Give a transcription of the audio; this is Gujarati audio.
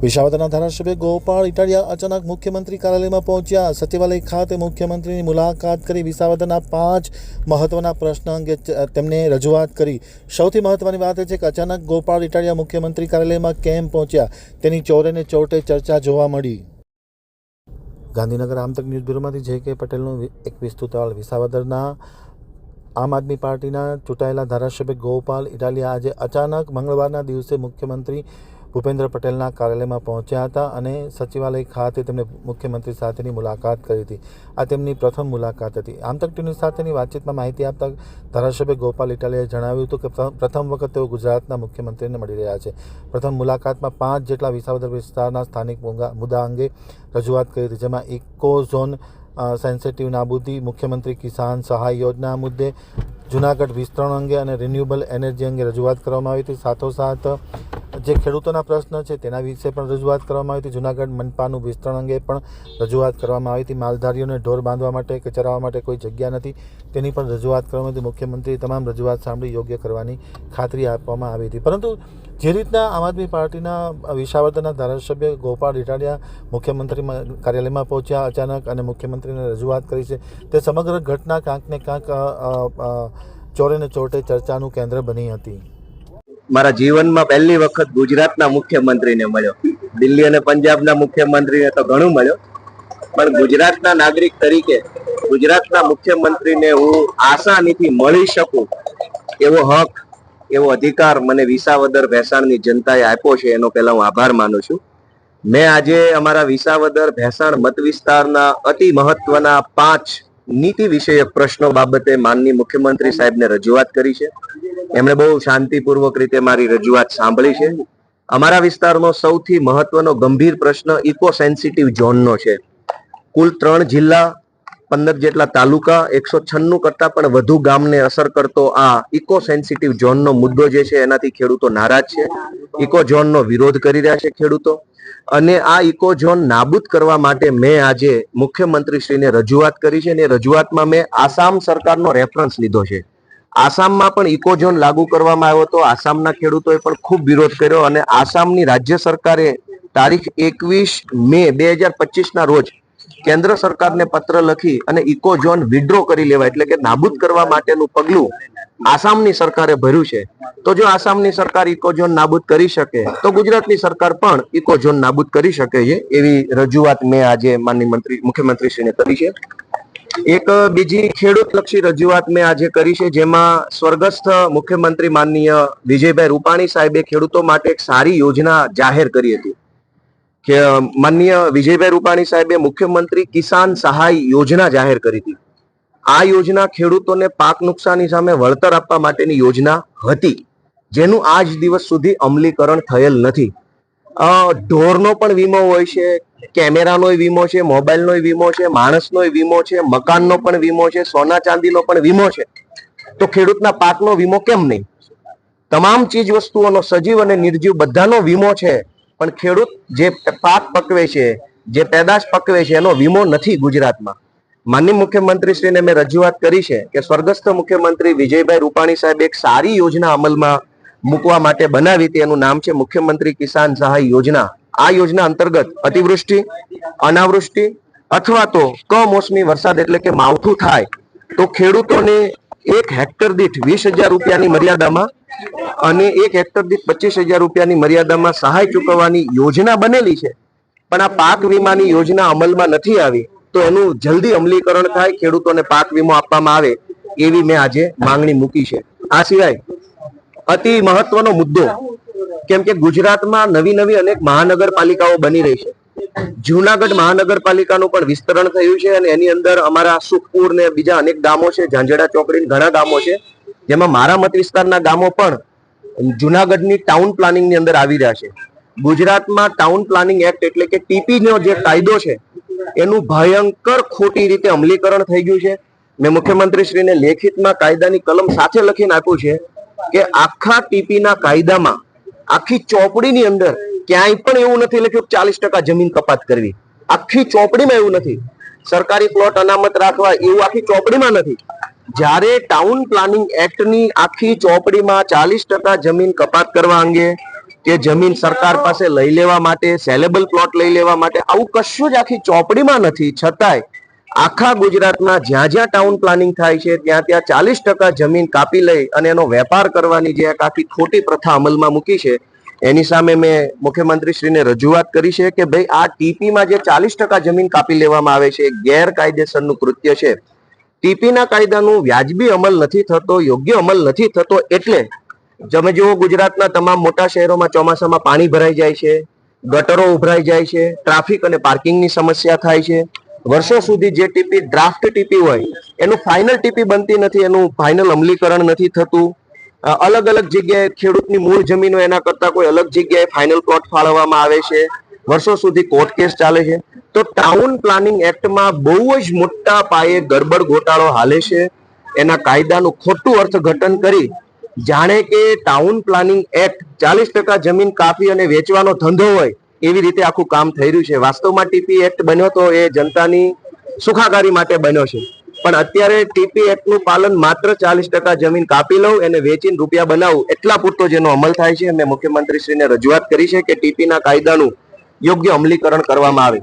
વિસાવદરના ધારાસભ્ય ગોપાલ ઇટાલિયા અચાનક મુખ્યમંત્રી કાર્યાલયમાં પહોંચ્યા. સચિવાલય ખાતે મુખ્યમંત્રીની મુલાકાત કરી વિસાવદરના 5 મહત્વના પ્રશ્ન અંગે તેમને રજૂઆત કરી. સૌથી મહત્વની વાત એ છે કે અચાનક ગોપાલ ઇટાલિયા મુખ્યમંત્રી કાર્યાલયમાં કેમ પહોંચ્યા તેની ચોરેને ચોટે ચર્ચા જોવા મળી. ગાંધીનગર આમતક ન્યૂઝ બ્યુરોમાંથી જે.કે. પટેલનું એક વિસ્તૃત અહેવાલ. વિસાવદરના આમ આદમી પાર્ટીના ચૂંટાયેલા ધારાસભ્ય ગોપાલ ઇટાલિયા આજે અચાનક મંગળવારના દિવસે મુખ્યમંત્રી ભૂપેન્દ્ર પટેલના કાર્યાલયમાં પહોંચ્યા હતા અને સચિવાલય ખાતે તેમણે મુખ્યમંત્રી સાથેની મુલાકાત કરી હતી. આ તેમની પ્રથમ મુલાકાત હતી. આમતક ટીવી સાથેની વાતચીતમાં માહિતી આપતા ધારાસભ્ય ગોપાલ ઇટાલિયાએ જણાવ્યું હતું કે પ્રથમ વખત તેઓ ગુજરાતના મુખ્યમંત્રીને મળી રહ્યા છે. પ્રથમ મુલાકાતમાં 5 જેટલા વિસાવદર વિસ્તારના સ્થાનિક મુદ્દા અંગે રજૂઆત કરી હતી, જેમાં ઇકો ઝોન સેન્સિટિવ નાબૂદી, મુખ્યમંત્રી કિસાન સહાય યોજના મુદ્દે, જૂનાગઢ વિસ્તરણ અંગે અને રિન્યુએબલ એનર્જી અંગે રજૂઆત કરવામાં આવી હતી. સાથોસાથ જે ખેડૂતોના પ્રશ્ન છે તેના વિશે પણ રજૂઆત કરવામાં આવી હતી. જૂનાગઢ મનપાનું વિસ્તરણ અંગે પણ રજૂઆત કરવામાં આવી હતી. માલધારીઓને ઢોર બાંધવા માટે કે ચરાવવા માટે કોઈ જગ્યા નથી તેની પણ રજૂઆત કરવામાં આવી હતી. મુખ્યમંત્રીએ તમામ રજૂઆત સાંભળી યોગ્ય કરવાની ખાતરી આપવામાં આવી હતી. પરંતુ જે રીતના આમ આદમી પાર્ટીના વિસાવદરના ધારાસભ્ય ગોપાલ ઇટાલિયા મુખ્યમંત્રી કાર્યાલયમાં પહોંચ્યા અચાનક અને મુખ્યમંત્રીને રજૂઆત કરી છે, તે સમગ્ર ઘટના ક્યાંક ને ક્યાંક ચોરે ને ચોટે ચર્ચાનું કેન્દ્ર બની હતી. મારા જીવનમાં પહેલી વખત ગુજરાતના મુખ્યમંત્રીને મળ્યો. દિલ્હી અને પંજાબના મુખ્યમંત્રીને તો ઘણું મળ્યો, પણ ગુજરાતના નાગરિક તરીકે ગુજરાતના મુખ્યમંત્રીને હું આસાનીથી મળી શકું એવો હક, એવો અધિકાર મને વિસાવદર ભેસાણની જનતાએ આપ્યો છે, એનો પહેલા હું આભાર માનું છું. મેં આજે અમારા વિસાવદર ભેસાણ મત વિસ્તારના અતિ મહત્વના 5 નીતિ વિષયક પ્રશ્નો બાબતે માનનીય મુખ્યમંત્રી સાહેબને રજૂઆત કરી છે. એમણે બહુ શાંતિપૂર્વક રીતે મારી રજૂઆત સાંભળી છે. અમારા વિસ્તારનો સૌથી મહત્વનો ગંભીર પ્રશ્ન ઇકો સેન્સિટિવ ઝોનનો છે. કુલ 3 જિલ્લા, 15 જેટલા તાલુકા, 196 કરતા પણ વધુ ગામને અસર કરતો આ ઇકો સેન્સિટિવ ઝોનનો મુદ્દો જે છે એનાથી ખેડૂતો નારાજ છે. ઇકો ઝોનનો વિરોધ કરી રહ્યા છે ખેડૂતો, અને આ ઇકો ઝોન નાબૂદ કરવા માટે મેં આજે મુખ્યમંત્રીશ્રીને રજૂઆત કરી છે. અને રજૂઆતમાં મેં આસામ સરકારનો રેફરન્સ લીધો છે. આસામમાં પણ ઇકો ઝોન લાગુ કરવામાં આવ્યો હતો. આસામના ખેડૂતોએ પણ ખૂબ વિરોધ કર્યો અને આસામની રાજ્ય સરકારે તારીખ 21 મે 2025 ના રોજ કેન્દ્ર સરકારને પત્ર લખી અને ઇકો ઝોન વિડ્રો કરી લેવા, એટલે કે નાબૂદ કરવા માટેનું પગલું આસામની સરકારે ભર્યું છે. તો જો આસામની સરકાર ઇકો ઝોન નાબૂદ કરી શકે તો ગુજરાતની સરકાર પણ ઇકો ઝોન નાબૂદ કરી શકે છે, એવી રજૂઆત મેં આજે માનનીય મુખ્યમંત્રીશ્રીને કરી છે. એક બીજી ખેડૂતલક્ષી રજૂઆત મેં આજે કરી છે, જેમાં સ્વર્ગસ્થ મુખ્યમંત્રી માનનીય વિજયભાઈ રૂપાણી સાહેબે ખેડૂતો માટે એક સારી યોજના જાહેર કરી હતી. કે માનનીય વિજયભાઈ રૂપાણી સાહેબે મુખ્યમંત્રી કિસાન સહાય યોજના જાહેર કરી હતી. આ યોજના ખેડૂતોને પાક નુકસાની સામે વળતર આપવા માટેની યોજના હતી, જેનું આજ દિવસ સુધી અમલીકરણ થયેલ નથી. ઢોરનો પણ વીમો હોય છે, કેમેરાનો વીમો છે, મોબાઈલનો વીમો છે, માણસનો વીમો છે, મકાનનો પણ વીમો છે, સોના ચાંદીનો પણ વીમો છે. તો ખેડૂતના પાકનો વીમો કેમ નહીં? તમામ ચીજ વસ્તુઓનો, સજીવ અને નિર્જીવ બધાનો વીમો છે, પણ ખેડૂત જે પાક પકવે છે, જે પેદાશ પકવે છે, એનો વીમો નથી ગુજરાતમાં. માનનીય મુખ્યમંત્રીશ્રીને મેં રજૂઆત કરી છે કે સ્વર્ગસ્થ મુખ્યમંત્રી વિજયભાઈ રૂપાણી સાહેબ એક સારી યોજના અમલમાં મૂકવા માટે બનાવી હતી. એનું નામ છે મુખ્યમંત્રી કિસાન સહાય યોજના. આ યોજના અંતર્ગત અતિવૃષ્ટિ, અનાવૃષ્ટિ અથવા તો કમોસમી વરસાદ એટલે કે માવઠું થાય તો ખેડૂતોને 1 હેક્ટર દીઠ 20,000 રૂપિયાની મર્યાદામાં અને 1 હેક્ટર દીઠ 25,000 રૂપિયાની મર્યાદામાં સહાય ચૂકવવાની યોજના બનેલી છે. પણ આ પાક વીમાની યોજના અમલમાં નથી આવી, તો એનું જલ્દી અમલીકરણ થાય, ખેડૂતોને પાક વીમો આપવામાં આવે, એવી મેં આજે માંગણી મૂકી છે. આ સિવાય અતિ મહત્વનો મુદ્દો, કેમ કે ગુજરાતમાં નવી અનેક મહાનગરપાલિકાઓ બની રહી છે. જૂનાગઢ મહાનગરપાલિકાનું પણ વિસ્તરણ થયું છે અને એની અંદર અમારા સુખપુર ને બીજા અનેક ગામો છે, ઝાંઝડા ચોકડી ઘણા ગામો છે, જેમાં મારા મત વિસ્તારના ગામો પણ જૂનાગઢની ટાઉન પ્લાનિંગની અંદર આવી રહ્યા છે. ગુજરાતમાં ટાઉન પ્લાનિંગ એક્ટ એટલે કે ટીપી નો જે કાયદો છે એનું ભયંકર ખોટી રીતે અમલીકરણ થઈ ગયું છે. મેં મુખ્યમંત્રીશ્રીને લેખિતમાં કાયદાની કલમ સાથે લખીને આપ્યું છે કે આખા ટીપીના કાયદામાં આખી ચોપડીની અંદર ક્યાંય પણ એવું નથી લખ્યું 40% જમીન કપાત કરવી. આખી ચોપડીમાં એવું નથી. સરકારી પ્લોટ અનામત રાખવા એવું આખી ચોપડીમાં નથી. જ્યારે ટાઉન પ્લાનિંગ એક્ટની આખી ચોપડીમાં 40% જમીન કપાત કરવા અંગે, કે જમીન સરકાર પાસે લઈ લેવા માટે, સેલેબલ પ્લોટ લઈ લેવા માટે, આવું કશું જ આખી ચોપડીમાં નથી. છતાંય આખા ગુજરાતમાં જ્યાં જ્યાં ટાઉન પ્લાનિંગ થાય છે ત્યાં ત્યાં 40% જમીન કાપી લઈ અને એનો વેપાર કરવાની જે એક આખી ખોટી પ્રથા અમલમાં મૂકી છે, એની સામે મેં મુખ્યમંત્રીશ્રીને રજૂઆત કરી છે કે ભાઈ આ ટીપીમાં જે 40% જમીન કાપી લેવામાં આવે છે એ ગેરકાયદેસરનું કૃત્ય છે. ટીપીના કાયદાનું વ્યાજબી અમલ નથી થતો, યોગ્ય અમલ નથી થતો. એટલે તમે જુઓ ગુજરાતના તમામ મોટા શહેરોમાં ચોમાસામાં પાણી ભરાઈ જાય છે, ગટરો ઉભરાઈ જાય છે, ટ્રાફિક અને પાર્કિંગની સમસ્યા થાય છે. વર્ષો સુધી જે ટીપી ડ્રાફ્ટ ટીપી હોય એનું ફાઇનલ ટીપી બનતી નથી, એનું ફાઇનલ અમલીકરણ નથી થતું. અલગ અલગ જગ્યાએ ખેડૂતની મૂળ જમીન હોય એના કરતા કોઈ અલગ જગ્યાએ ફાઇનલ પ્લોટ ફાળવવામાં આવે છે. વર્ષો સુધી કોર્ટ કેસ ચાલે છે. તો ટાઉન પ્લાનિંગ એક્ટમાં બહુ જ મોટા પાયે ગડબડ ગોટાળો હાલે છે. એના કાયદાનું ખોટું અર્થઘટન કરી જાણે કે ટાઉન પ્લાનિંગ એક્ટ 40% જમીન કાપી અને વેચવાનો ધંધો હોય એવી રીતે આખું કામ થઈ રહ્યું છે. વાસ્તવમાં ટીપી એક્ટ બન્યો તો એ જનતાની સુખાકારી માટે બન્યો છે, પણ અત્યારે ટીપી એક્ટનું પાલન માત્ર 40% જમીન કાપી લઉં એને વેચીને રૂપિયા બનાવું એટલા પૂરતો જેનો અમલ થાય છે. મેં મુખ્યમંત્રીશ્રીને રજૂઆત કરી છે કે ટીપીના કાયદાનું યોગ્ય અમલીકરણ કરવામાં આવે.